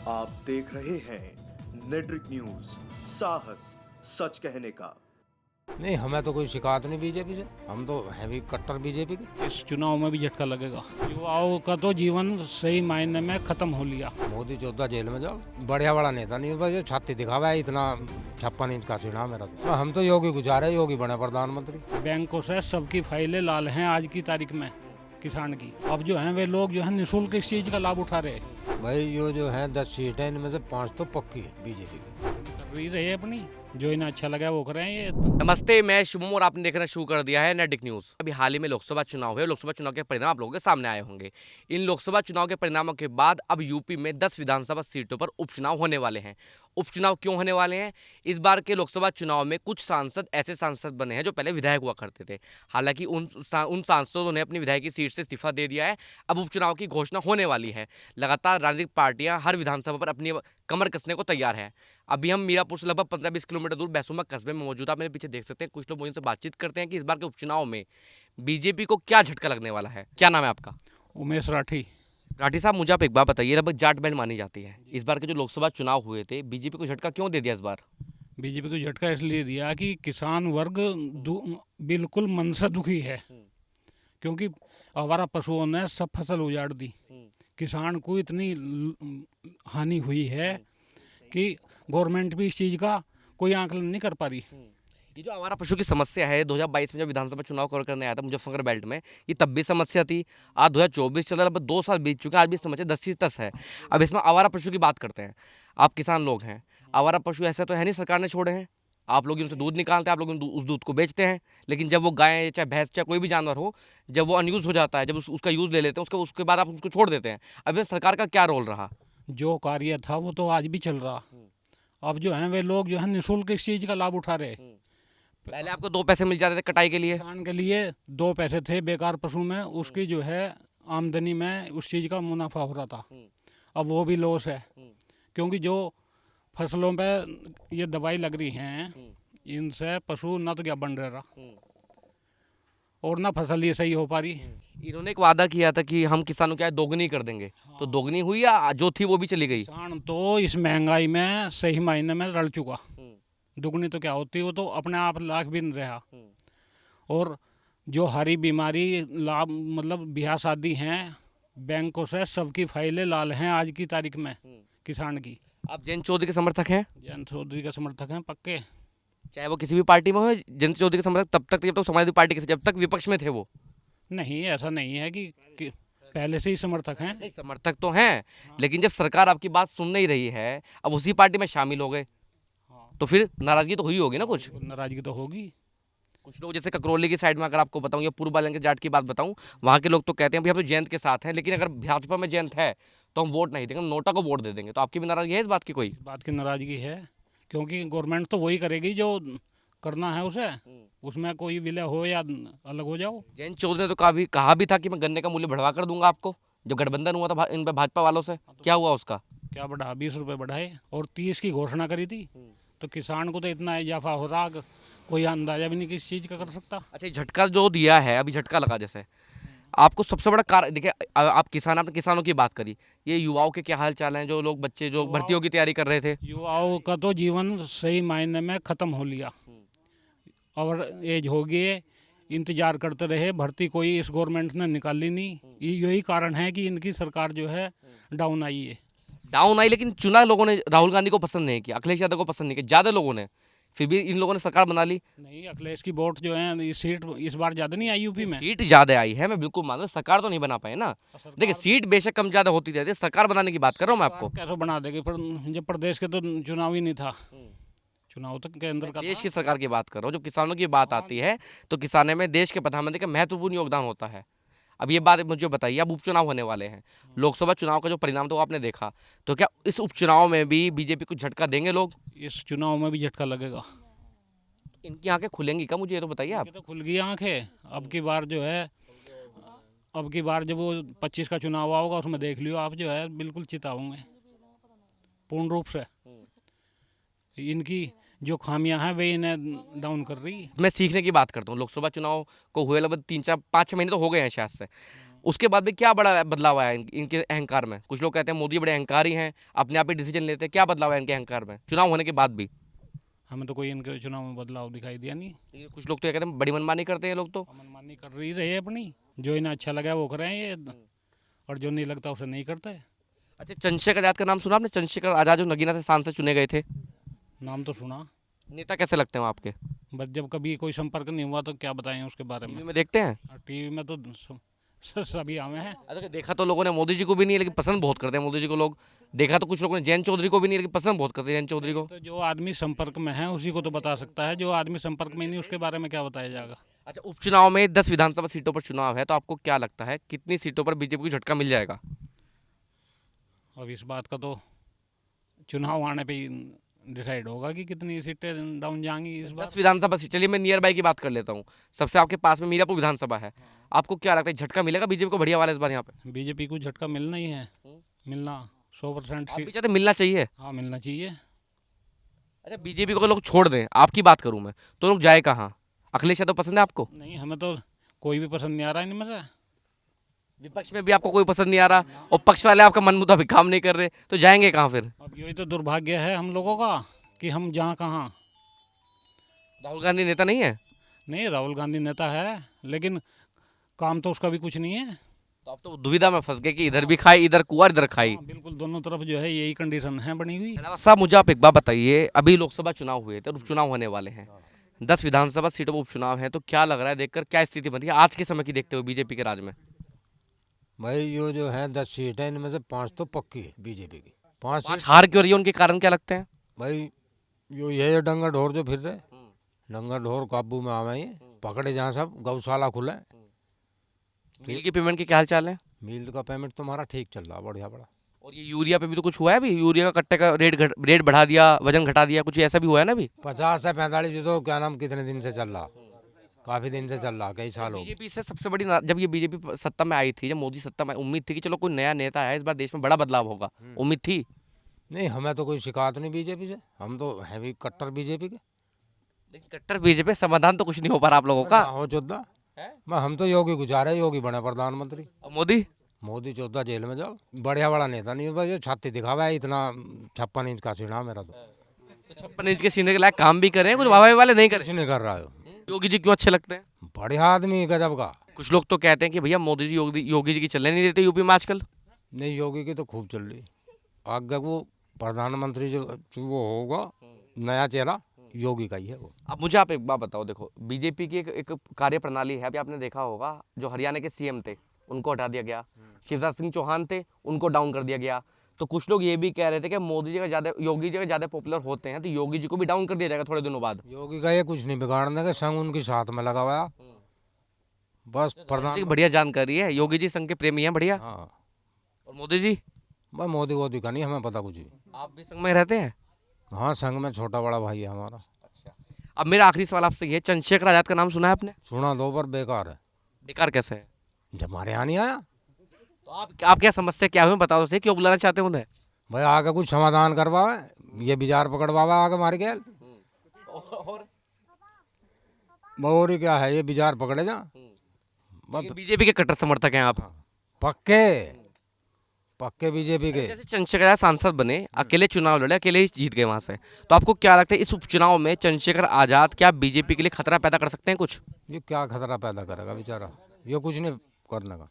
आप देख रहे हैं नेट्रिक न्यूज, साहस सच कहने का। नहीं, हमें तो कोई शिकायत नहीं बीजेपी से। हम तो हैं भी कट्टर बीजेपी के। इस चुनाव में भी झटका लगेगा। युवाओं का तो जीवन सही मायने में खत्म हो लिया। मोदी 14 जेल में जाओ, बढ़िया बड़ा नेता नहीं, बस ये छाती दिखावा है। इतना 56 इंच का चुनाव मेरा तो हम तो योगी गुजारे, योगी बने प्रधानमंत्री। बैंकों से सबकी फाइलें लाल हैं आज की तारीख में किसान की। अब जो है वे लोग जो है निःशुल्क इस चीज का लाभ उठा रहे हैं। भाई ये जो है 10 सीटें, इनमें से 5 तो पक्की है बीजेपी की। कर रही रहे अपनी, जो इन्हें अच्छा लगा वो करें। ये नमस्ते, मैं शुभम और आपने देखना शुरू कर दिया है नेटिक न्यूज़। अभी हाल ही में लोकसभा चुनाव है। लोकसभा चुनाव के परिणाम आप लोगों के सामने आए होंगे। इन लोकसभा चुनाव के परिणामों के बाद अब यूपी में 10 विधानसभा सीटों पर उपचुनाव होने वाले हैं। उपचुनाव क्यों होने वाले हैं? इस बार के लोकसभा चुनाव में कुछ सांसद ऐसे सांसद बने हैं जो पहले विधायक हुआ करते थे। हालांकि उन सांसदों ने अपनी विधायक की सीट से इस्तीफा दे दिया है। अब उपचुनाव की घोषणा होने वाली है। लगातार राजनीतिक पार्टियां हर विधानसभा पर अपनी कमर कसने को तैयार है। अभी हम मीरापुर से लगभग 15-20 किलोमीटर दूर बैसुमा कस्बे में मौजूद। आप मेरे पीछे देख सकते हैं, कुछ लोग मुझसे बातचीत करते हैं कि इस बार के उपचुनाव में बीजेपी को क्या झटका लगने वाला है। क्या नाम है आपका? उमेश राठी। राठी साहब, मुझे आप एक बात बताइए, लगभग जाट बैंड मानी जाती है। इस बार के जो लोकसभा चुनाव हुए थे, बीजेपी को झटका क्यों दे दिया इस बार? बीजेपी को झटका इसलिए दिया कि किसान वर्ग बिल्कुल मन से दुखी है, क्योंकि आवारा पशुओं ने सब फसल उजाड़ दी। किसान को इतनी हानि हुई है कि गवर्नमेंट भी इस चीज़ का कोई आंकलन नहीं कर पा रही। ये जो आवारा पशु की समस्या है, 2022 में जब विधानसभा चुनाव कवर करने आया था मुजफ्फरनगर बेल्ट में, ये तब भी समस्या थी। आज 2024 चल रहा है, लगभग 2 साल बीत चुके हैं, आज भी समस्या 10 है। अब इसमें आवारा पशु की बात करते हैं। आप किसान लोग हैं, आवारा पशु ऐसा तो है नहीं सरकार ने छोड़े हैं। आप लोग उनसे दूध निकालते हैं, आप लोग उस दूध को बेचते हैं। लेकिन जब वो गाय चाहे भैंस चाहे कोई भी जानवर हो, जब वो अनयूज हो जाता है, जब उसका यूज़ ले लेते हैं, उसके बाद आप उसको छोड़ देते हैं। अब इसमें सरकार का क्या रोल रहा? जो कार्य था वो तो आज भी चल रहा। अब जो है वे लोग जो है निःशुल्क इस चीज़ का लाभ उठा रहे। पहले आपको 2 पैसे मिल जाते थे कटाई के लिए। किसान के लिए 2 पैसे थे बेकार पशु में, उसकी जो है आमदनी में उस चीज़ का मुनाफा हो रहा था। अब वो भी लॉस है, क्योंकि जो फसलों पे ये दवाई लग रही हैं, इनसे पशु न तो क्या बन रहा और ना फसल ये सही हो पा रही। इन्होंने एक वादा किया था कि हम किसानों की आय दोगुनी कर देंगे। तो दोगुनी हुई या जो थी वो भी चली गई? किसान तो इस महंगाई में सही मायने में रल चुका। दुगनी तो क्या होती, वो तो अपने आप लाख भी नहीं रहा। और जो हरी बीमारी लाभ मतलब ब्याह शादी हैं, बैंकों से सबकी फाइलें लाल हैं आज की तारीख में किसान की। आप जयंत चौधरी के समर्थक हैं? जयंत चौधरी के समर्थक हैं पक्के। चाहे वो किसी भी पार्टी में हो, जयंत चौधरी के समर्थक तब तक, जब तक समाजवादी पार्टी के, जब तक विपक्ष में थे वो? नहीं, ऐसा नहीं है कि पहले से ही समर्थक हैं। नहीं, समर्थक तो हैं, लेकिन जब सरकार आपकी बात सुन नहीं रही है, अब उसी पार्टी में शामिल हो गए, तो फिर नाराजगी तो हुई होगी ना कुछ? नाराजगी तो होगी। कुछ लोग जैसे ककरौली की साइड में अगर आपको बताऊं या पूर्व बालन के जाट की बात बताऊं, वहाँ के लोग तो कहते हैं भाई हम तो जयंत के साथ हैं, लेकिन अगर भाजपा में जयंत है तो हम वोट नहीं देंगे, हम नोटा को वोट दे देंगे। तो आपकी भी नाराजगी है इस बात की? कोई बात की नाराजगी है, क्योंकि गवर्नमेंट तो वही करेगी जो करना है उसे। उसमें कोई विलय हो या अलग हो जाओ। जयंत चौधरी ने तो कहा भी था कि मैं गन्ने का मूल्य बढ़वा कर दूंगा आपको। जो गठबंधन हुआ था इन भाजपा वालों से, क्या हुआ उसका? क्या बढ़ा, 20 रुपये बढ़ाए और 30 की घोषणा करी थी। तो किसान को तो इतना इजाफा हो रहा, कोई अंदाजा भी नहीं किस चीज़ का कर सकता। अच्छा, ये झटका जो दिया है, अभी झटका लगा जैसे, आपको सबसे बड़ा कारण देखिए, आप किसान, आपने किसानों की बात करी, ये युवाओं के क्या हाल चाल हैं, जो लोग बच्चे जो भर्तियों की तैयारी कर रहे थे? युवाओं का तो जीवन सही मायने में ख़त्म हो लिया। और एज हो गई, इंतजार करते रहे, भर्ती कोई इस गवर्नमेंट ने निकाली नहीं। यही कारण है कि इनकी सरकार जो है डाउन आई है। डाउन आई, लेकिन चुना लोगों ने राहुल गांधी को पसंद नहीं किया, अखिलेश यादव को पसंद नहीं किया, ज़्यादा लोगों ने, फिर भी इन लोगों ने सरकार बना ली। नहीं, अखिलेश की वोट जो है, सीट इस बार ज़्यादा नहीं आई यूपी में। सीट ज़्यादा आई है, मैं बिल्कुल मान रहा हूं, सरकार तो नहीं बना पाए ना। देखिए, सीट बेशक कम ज़्यादा होती रहती है, सरकार बनाने की बात कर रहा हूँ मैं आपको। कैसे बना देगी, जब प्रदेश के तो चुनाव ही नहीं था। चुनाव तक केंद्र का देश की सरकार की बात कर रहा हूँ। जब किसानों की बात आती है तो किसानों में देश के प्रधानमंत्री का महत्वपूर्ण योगदान होता है। अब ये बात मुझे बताइए, अब उपचुनाव होने वाले हैं, लोकसभा चुनाव का जो परिणाम था वो आपने देखा, तो क्या इस उपचुनाव में भी बीजेपी को झटका देंगे लोग? इस चुनाव में भी झटका लगेगा। इनकी आंखें खुलेंगी क्या, मुझे ये तो बताइए आप। ये तो खुल गई आंखें। अब की बार जो है, अब की बार जब वो 25 का चुनाव होगा, उसमें देख लियो आप, जो है बिल्कुल चिताओगे पूर्ण रूप से। इनकी जो खामियां हैं वे इन्हें डाउन कर रही। मैं सीखने की बात करता हूँ। लोकसभा चुनाव को हुए लगभग 3-4-5-6 महीने तो हो गए हैं शायद से। उसके बाद भी क्या बड़ा बदलाव आया इनके अहंकार में? कुछ लोग कहते हैं मोदी बड़े अहंकारी हैं, अपने आप ही डिसीजन लेते हैं। क्या बदलाव है इनके अहंकार में चुनाव होने के बाद भी? हमें तो कोई इनके चुनाव में बदलाव दिखाई दिया नहीं। लेकिन कुछ लोग तो ये कहते हैं बड़ी मनमानी करते हैं लोग तो। मनमानी कर ही रहे हैं अपनी, जो इन्हें अच्छा लगा वो करें ये, और जो नहीं लगता उसे नहीं करते। अच्छा, चंद्रशेखर आजाद का नाम सुना आपने? चंद्रशेखर आजाद जो नगीना से सांसद चुने गए थे, नाम तो सुना, नेता कैसे लगते हैं वो आपके? बस जब कभी कोई संपर्क नहीं हुआ तो क्या बताएं उसके बारे टीवी में। में देखते हैं? टीवी में तो सभी आवे हैं। अच्छा, देखा तो लोगों ने मोदी जी को भी नहीं है, लेकिन पसंद बहुत करते हैं मोदी जी को लोग। देखा तो कुछ लोगों ने जयंत चौधरी को भी नहीं है, लेकिन पसंद बहुत करते हैं जयंत चौधरी को। तो जो आदमी संपर्क में है उसी को तो बता सकता है, जो आदमी संपर्क में नहीं उसके बारे में क्या बताया जाएगा। अच्छा, उपचुनाव में 10 विधानसभा सीटों पर चुनाव है, तो आपको क्या लगता है कितनी सीटों पर बीजेपी को झटका मिल जाएगा? अब इस बात का तो चुनाव आने पे ही डिसाइड होगा कि कितनी सीटें डाउन जाएंगी इस बार। 10 विधानसभा सीट, चलिए मैं नियर बाई की बात कर लेता हूँ। सबसे आपके पास में मीरापुर विधानसभा है, आपको क्या लगता है झटका मिलेगा बीजेपी को बढ़िया वाला इस बार यहाँ पे? बीजेपी को झटका मिलना ही है, मिलना 100% आप भी सीट। चाहते हैं मिलना चाहिए? हाँ, मिलना चाहिए। अच्छा, बीजेपी को लोग छोड़ दें, आपकी बात करूँ मैं, तो लोग जाए कहाँ? अखिलेश यादव पसंद है आपको? नहीं, हमें तो कोई भी पसंद नहीं आ रहा है इनमें से। विपक्ष में भी आपको कोई पसंद नहीं आ रहा, और पक्ष वाले आपका मन मुताबिक काम नहीं कर रहे, तो जाएंगे कहाँ फिर? अब यही तो दुर्भाग्य है हम लोगों का कि हम जहाँ कहाँ। राहुल गांधी नेता नहीं है? नहीं, राहुल गांधी नेता है लेकिन काम तो उसका भी कुछ नहीं है। तो आप तो दुविधा में फंस गए कि इधर भी खाई, इधर कुआर, इधर खाई। हाँ, बिल्कुल दोनों तरफ जो है यही कंडीशन है बनी हुई। नवाज साहब, मुझे आप एक बात बताइए, अभी लोकसभा चुनाव हुए थे और उपचुनाव होने वाले हैं, 10 विधानसभा सीटों पर उपचुनाव है, तो क्या लग रहा है देखकर, क्या स्थिति बन रही है आज के समय की देखते हुए बीजेपी के राज में? भाई ये जो है 10 सीटें, इनमें से 5 तो पक्की है बीजेपी की। 5 पांच सीट हार क्यों रही है, उनके कारण क्या लगते हैं? भाई यो ये डंगर ढोर जो फिर रहे, डंगर ढोर काबू में आवे हैं, पकड़े जहाँ सब गौशाला खुले। मिल की पेमेंट के क्या हाल चाल है? मिल का पेमेंट तुम्हारा ठीक चल रहा, बढ़िया बड़ा। और ये यूरिया पे भी तो कुछ हुआ है अभी, यूरिया का कट्टे का रेट बढ़ा दिया, वजन घटा दिया, कुछ ऐसा भी हुआ है ना अभी? 50 से 45 तो क्या नाम कितने दिन से चल रहा, काफी दिन से चल रहा, कई साल हो गए। बीजेपी से सबसे बड़ी जब ये बीजेपी सत्ता में आई थी, जब मोदी सत्ता में, उम्मीद थी कि चलो कोई नया नेता है, इस बार देश में बड़ा बदलाव होगा, उम्मीद थी? नहीं, हमें तो कोई शिकायत नहीं बीजेपी से, हम तो हैं भी कट्टर बीजेपी के। लेकिन कट्टर बीजेपी समाधान तो कुछ नहीं हो पा रहा आप लोगों का। हो चौदह हम तो योगी गुजारे, योगी बने प्रधानमंत्री। और मोदी? मोदी 14 जेल में जाओ, बढ़िया बड़ा नेता नहीं, बस ये छाती दिखावा है, इतना 56 इंच का सीना मेरा तो। 56 इंच के सीने के लायक काम भी करें, कुछ वाह वाले नहीं कुछ करें। नहीं कर रहा है, योगी जी क्यों अच्छे लगते हैं? बढ़िया आदमी गजब का। कुछ लोग तो कहते हैं कि भैया मोदी जी योगी जी की चलने नहीं देते यूपी में आजकल। नहीं, योगी की तो खूब चल रही, आगे वो प्रधानमंत्री जो वो होगा नया चेहरा, योगी का ही है वो। अब मुझे आप एक बात बताओ, देखो बीजेपी की एक कार्य प्रणाली है, अभी आपने देखा होगा, जो हरियाणा के सीएम थे उनको हटा दिया गया, शिवराज सिंह चौहान थे उनको डाउन कर दिया गया, तो कुछ लोग ये भी कह रहे थे कि मोदी जी का ज़्यादा, योगी जी का ज़्यादा पॉपुलर होते हैं, तो योगी जी को भी डाउन कर दिया जाएगा थोड़े दिनों बाद। योगी का ये कुछ नहीं बिगाड़ने का, संग उनके साथ में लगा हुआ, बस प्रधान। बढ़िया जानकारी है, योगी जी संघ के प्रेमी हैं, बढ़िया। हाँ, और मोदी जी? बस मोदी वोदी का नहीं हमें पता कुछ भी। आप भी संघ में रहते हैं? हाँ, संग में छोटा बड़ा भाई है हमारा। अच्छा, अब मेरा आखिरी सवाल आपसे ये, चंद्रशेखर आजाद का नाम सुना है आपने? सुना दो पर बेकार है, बेकार कैसे है? जब हमारे यहाँ नहीं आया। तो आप क्या समस्या क्या हुई बताओ, से क्यों बुलाना चाहते हैं उन्हें? भाई आगे कुछ समाधान करवावे, ये बिजार पकड़वावे आगे मार गया। और बहुरी क्या है, ये बिजार पकड़े जा बस। बीजेपी के कट्टर समर्थक हैं आप? पक्के पक्के बीजेपी के। जैसे चंद्रशेखर आजाद सांसद बने, अकेले चुनाव लड़े, अकेले ही जीत गए वहां से, तो आपको क्या लगता है इस उपचुनाव में चंद्रशेखर आजाद क्या बीजेपी के लिए खतरा पैदा कर सकते हैं कुछ? ये क्या खतरा पैदा करेगा बेचारा, ये कुछ नहीं करने का।